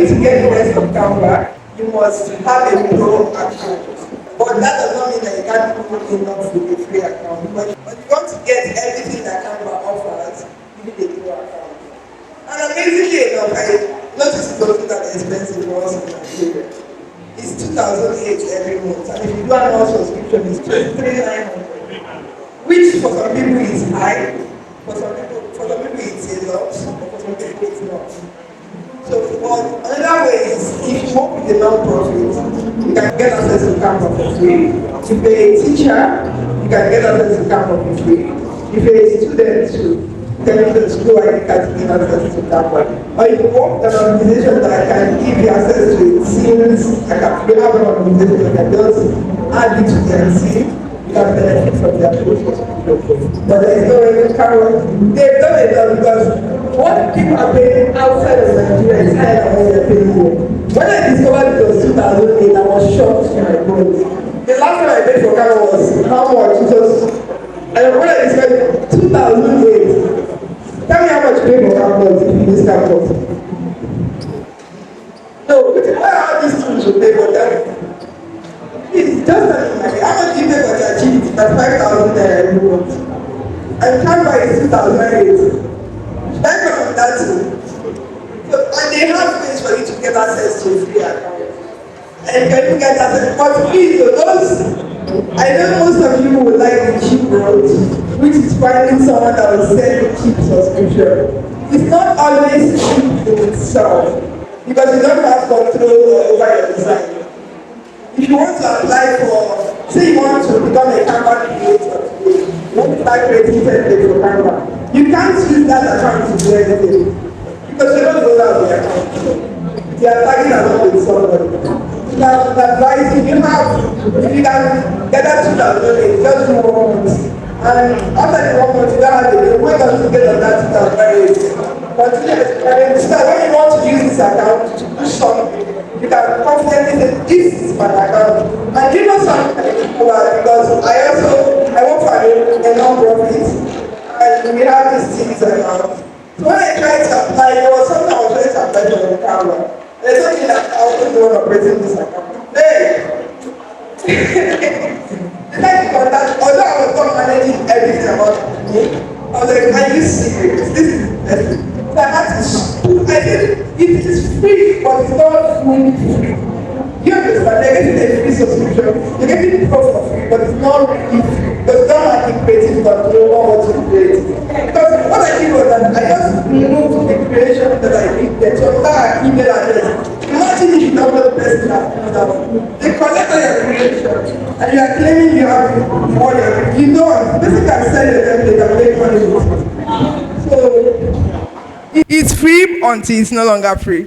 you to get the best of Canva, you must have a pro account. But that does not mean that you can't put enough with a free account. But if you want to get everything that Canva offers, you need a pro account. And amazingly enough, I noticed it wasn't that expensive for us in Nigeria. It's 2,008 every month. And if you do annual subscription, it's 3,900. Which for some people is high, for some people it's a lot, but for some people it's not. So another way is if you work with a non-profit, you can get access to Canva for free. If you're a teacher, you can get access to Canva for free. If you're a student too, you can go to the school and you can get access to Canva. Or if you work with an organization that can give you access to it, since you have an organization that can just add it to their team, you can benefit from their process. But there is no way to Canva. They've done it because what people are paying outside of Nigeria is higher than what they're paying here. When I discovered it was 2008, I was shocked to my bones. The last time I paid for Canva was how much? It was, and when I discovered it, 2008. Tell me how much you pay for Canva if you use Canva. No, why are these tools you pay for them? Please, just tell me, how much do you pay for ChatGPT? That's 5,000 every month. And Canva is 2008. Back on that too. So, and they have ways for you to get access to a free account. And you can even get access. But please, those, I know most of you would like the cheap road, which is finding someone that will sell you cheap subscription. It's not always cheap in itself, because you don't have control over your design. If you want to apply for, say you want to become a Canva creator, you want to start creating templates for Canva. You can't use that account to do anything because you don't know that the account. They are tagging along with somebody. You can advise if you can get that 2,000, just do 1 month. And after the 1 month, you don't have it. Wait until you get on that 2,000. Continue. So when you want to use this account to do something, you can confidently say, this is my account. And you know something because I work for a non-profit. And we have these things around. So when I tried to apply, there was something I was trying to apply for the Canva. There's something that I was the one operating this account. Hey! The time you contact, although I was not managing everything about me, I was like, are you serious? This is interesting. So I had to I said, it is free, but it's not fully free. You understand? They're getting a free subscription, you're getting pro for free, but it's not really free. Because don't have the creative control over what to create. Because what I did was that I just removed the creation that I did there. So that email address. Imagine if you don't know the person that put that. They collect all your creation and you are claiming you have all your, you know, basically can sell your template and make money with it. So it's free until it's no longer free.